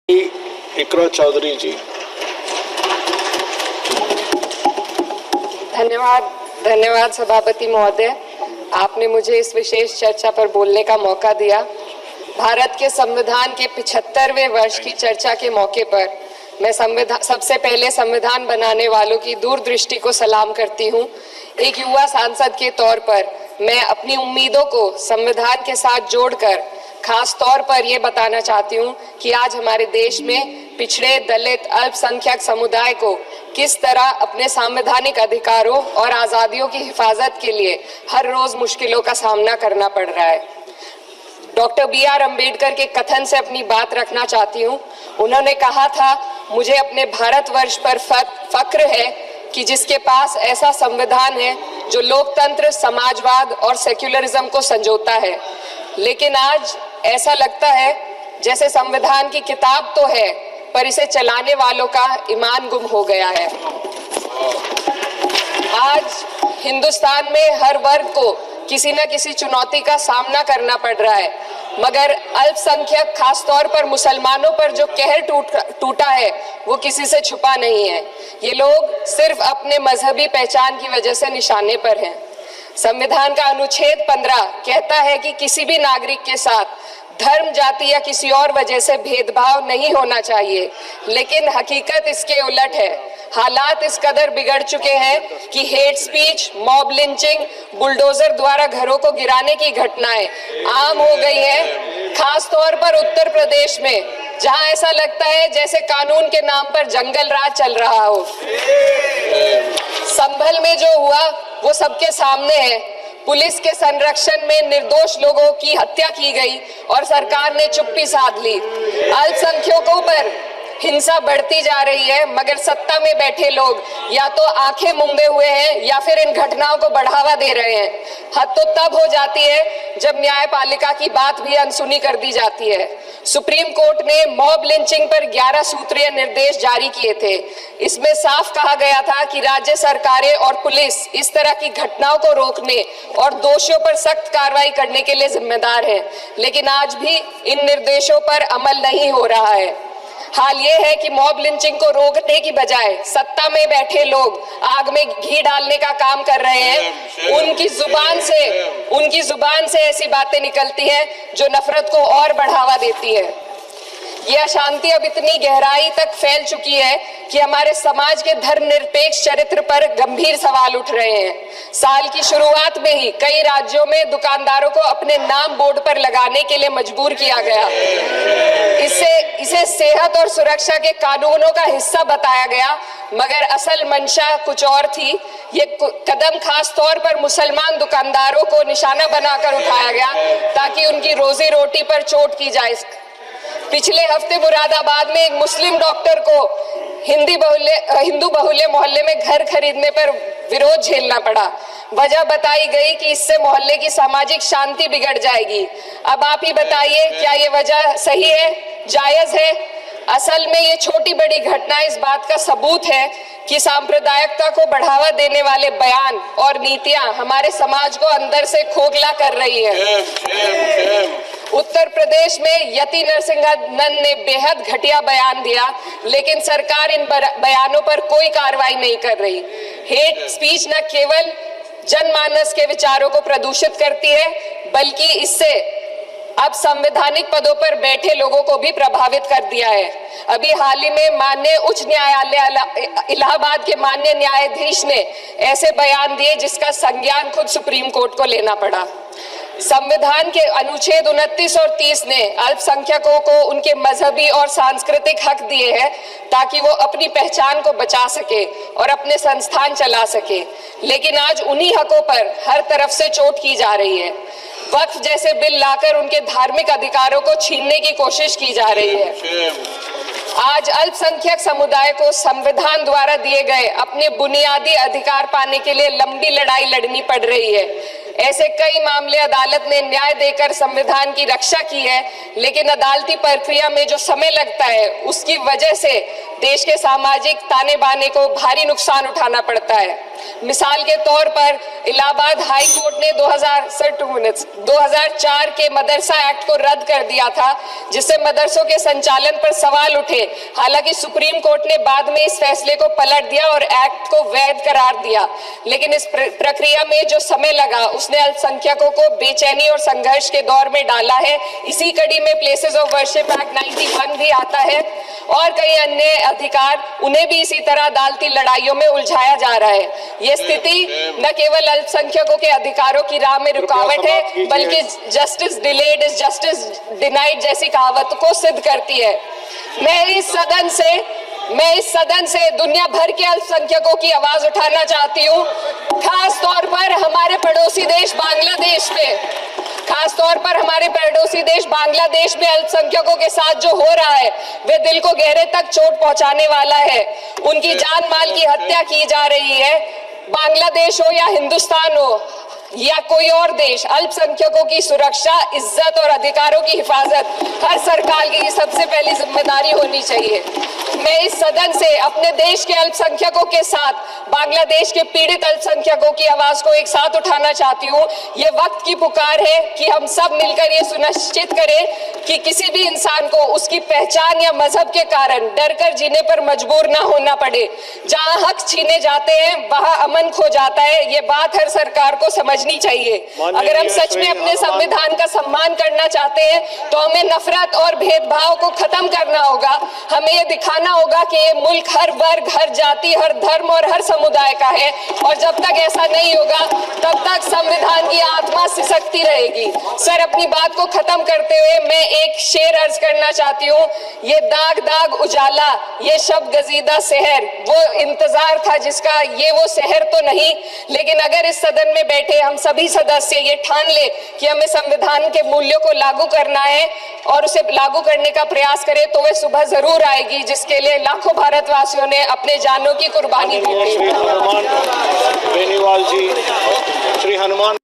इकरा चौधरी जी। धन्यवाद सभापति महोदय, आपने मुझे इस विशेष चर्चा पर बोलने का मौका दिया। भारत के संविधान के 75वें वर्ष की चर्चा के मौके पर मैं सबसे पहले संविधान बनाने वालों की दूरदृष्टि को सलाम करती हूँ। एक युवा सांसद के तौर पर मैं अपनी उम्मीदों को संविधान के साथ जोड़कर खास तौर पर ये बताना चाहती हूँ कि आज हमारे देश में पिछड़े, दलित, अल्पसंख्यक समुदाय को किस तरह अपने संवैधानिक अधिकारों और आज़ादियों की हिफाजत के लिए हर रोज मुश्किलों का सामना करना पड़ रहा है। Doctor B.R. अम्बेडकर के कथन से अपनी बात रखना चाहती हूँ। उन्होंने कहा था, मुझे अपने भारतवर्ष पर फक्र है कि जिसके पास ऐसा संविधान है जो लोकतंत्र, समाजवाद और सेक्युलरिज्म को संजोता है। लेकिन आज ऐसा लगता है जैसे संविधान की किताब तो है पर इसे चलाने वालों का ईमान गुम हो गया है। आज हिंदुस्तान में हर वर्ग को किसी न किसी चुनौती का सामना करना पड़ रहा है, मगर अल्पसंख्यक, खासतौर पर मुसलमानों पर जो कहर टूटा है वो किसी से छुपा नहीं है। ये लोग सिर्फ अपने मजहबी पहचान की वजह से निशाने पर हैं। संविधान का अनुच्छेद 15 कहता है कि किसी भी नागरिक के साथ धर्म, जाति या किसी और वजह से भेदभाव नहीं होना चाहिए, लेकिन हकीकत इसके उलट है। हालात इस कदर बिगड़ चुके हैं कि hate speech, mob lynching, bulldozer द्वारा घरों को गिराने की घटनाएं आम हो गई हैं। खास तौर पर उत्तर प्रदेश में, जहां ऐसा लगता है जैसे कानून के नाम पर जंगल राज चल रहा हो। संभल में जो हुआ वो सबके सामने है। पुलिस के संरक्षण में निर्दोष लोगों की हत्या की गई और सरकार ने चुप्पी साध ली। अल्पसंख्यकों पर हिंसा बढ़ती जा रही है, मगर सत्ता में बैठे लोग या तो आंखें मूंदे हुए हैं या फिर इन घटनाओं को बढ़ावा दे रहे हैं। हद तो तब हो जाती है जब न्यायपालिका की बात भी अनसुनी कर दी जाती है। सुप्रीम कोर्ट ने मॉब लिंचिंग पर 11 सूत्रीय निर्देश जारी किए थे। इसमें साफ कहा गया था कि राज्य सरकारें और पुलिस इस तरह की घटनाओं को रोकने और दोषियों पर सख्त कार्रवाई करने के लिए जिम्मेदार है, लेकिन आज भी इन निर्देशों पर अमल नहीं हो रहा है। हाल ये है कि मॉब लिंचिंग को रोकने की बजाय सत्ता में बैठे लोग आग में घी डालने का काम कर रहे हैं। उनकी जुबान से ऐसी बातें निकलती हैं जो नफरत को और बढ़ावा देती है। यह अशांति अब इतनी गहराई तक फैल चुकी है कि हमारे समाज के धर्मनिरपेक्ष चरित्र पर गंभीर सवाल उठ रहे हैं। साल की शुरुआत में ही कई राज्यों में दुकानदारों को अपने नाम बोर्ड पर लगाने के लिए मजबूर किया गया। इसे सेहत और सुरक्षा के कानूनों का हिस्सा बताया गया, मगर असल मंशा कुछ और थी। ये कदम खास तौर पर मुसलमान दुकानदारों को निशाना बनाकर उठाया गया ताकि उनकी रोजी रोटी पर चोट की जाए। पिछले हफ्ते मुरादाबाद में एक मुस्लिम डॉक्टर को हिंदू बहुल्य मोहल्ले में घर खरीदने पर विरोध झेलना पड़ा। वजह बताई गई कि इससे मोहल्ले की सामाजिक शांति बिगड़ जाएगी। अब आप ही बताइए, क्या ये वजह सही है, जायज है? असल में ये छोटी बड़ी घटना इस बात का सबूत है कि सांप्रदायिकता को बढ़ावा देने वाले बयान और नीतियां हमारे समाज को अंदर से खोखला कर रही है। उत्तर प्रदेश में यति नरसिंहन ने बेहद घटिया बयान दिया, लेकिन सरकार इन बयानों पर कोई कार्रवाई नहीं कर रही। हेट स्पीच न केवल जनमानस के विचारों को प्रदूषित करती है, बल्कि इससे अब संवैधानिक पदों पर बैठे लोगों को भी प्रभावित कर दिया है। अभी हाल ही में माननीय उच्च न्यायालय इलाहाबाद के माननीय न्यायाधीश ने ऐसे बयान दिए जिसका संज्ञान खुद सुप्रीम कोर्ट को लेना पड़ा। संविधान के अनुच्छेद 29 और 30 ने अल्पसंख्यकों को उनके मजहबी और सांस्कृतिक हक दिए हैं ताकि वो अपनी पहचान को बचा सके और अपने संस्थान चला सके, लेकिन आज उन्हीं हकों पर हर तरफ से चोट की जा रही है। वक्फ जैसे बिल लाकर उनके धार्मिक अधिकारों को छीनने की कोशिश की जा रही है। आज अल्पसंख्यक समुदाय को संविधान द्वारा दिए गए अपने बुनियादी अधिकार पाने के लिए लंबी लड़ाई लड़नी पड़ रही है। ऐसे कई मामले अदालत ने न्याय देकर संविधान की रक्षा की है, लेकिन अदालती प्रक्रिया में जो समय लगता है उसकी वजह से देश के सामाजिक ताने बाने को भारी नुकसान उठाना पड़ता है। मिसाल के तौर पर इलाहाबाद हाई कोर्ट ने 2004 के मदरसा एक्ट को रद्द कर दिया था, जिससे मदरसों के संचालन पर सवाल उठे। हालांकि सुप्रीम कोर्ट ने बाद में इस फैसले को पलट दिया और एक्ट को वैध करार दिया, लेकिन इस प्रक्रिया में जो समय लगा उसने अल्पसंख्यकों को बेचैनी और संघर्ष के दौर में डाला है। इसी कड़ी में प्लेसेस ऑफ वर्शिप एक्ट 91 भी आता है और कई अन्य अधिकार, उन्हें भी इसी तरह अदालती लड़ाइयों में उलझाया जा रहा है। ये स्थिति न केवल अल्पसंख्यकों के अधिकारों की राह में रुकावट है, बल्कि justice delayed is justice denied जैसी कहावत को सिद्ध करती है। मैं इस सदन से दुनिया भर के अल्पसंख्यकों की आवाज उठाना चाहती हूँ, खास तौर पर हमारे पड़ोसी देश बांग्लादेश में अल्पसंख्यकों के साथ जो हो रहा है वे दिल को गहरे तक चोट पहुंचाने वाला है। उनकी जान माल की हत्या की जा रही है। बांग्लादेश हो या हिंदुस्तान हो या कोई और देश, अल्पसंख्यकों की सुरक्षा, इज्जत और अधिकारों की हिफाजत हर सरकार की सबसे पहली जिम्मेदारी होनी चाहिए। मैं इस सदन से अपने देश के अल्पसंख्यकों के साथ बांग्लादेश के पीड़ित अल्पसंख्यकों की आवाज को एक साथ उठाना चाहती हूँ। ये वक्त की पुकार है कि हम सब मिलकर ये सुनिश्चित करें कि किसी भी इंसान को उसकी पहचान या मजहब के कारण डरकर जीने पर मजबूर ना होना पड़े। जहाँ हक छीने जाते हैं वहाँ अमन खो जाता है। ये बात हर सरकार को समझनी चाहिए। अगर हम सच में अपने संविधान का सम्मान करना चाहते हैं तो हमें नफरत और भेदभाव को खत्म करना होगा। हमें ये दिखाना होगा कि ये मुल्क हर वर्ग, हर जाति, हर धर्म और हर समुदाय का है, और जब तक ऐसा नहीं होगा तब तक संविधान की आत्मा सिसकती रहेगी। सर, अपनी बात को खत्म करते हुए मैं एक शेर अर्ज करना चाहती हूँ। ये दाग दाग उजाला, ये शब गजीदा शहर, वो इंतजार था जिसका ये वो शहर तो नहीं। लेकिन अगर इस सदन में बैठे हम सभी सदस्य ये ठान ले कि हमें संविधान के मूल्यों को लागू करना है और उसे लागू करने का प्रयास करें, तो वह सुबह जरूर आएगी जिसके लिए लाखों भारतवासियों ने अपने जानों की कुर्बानी दी थी। श्री हनुमान बेनीवाल जी, श्री हनुमान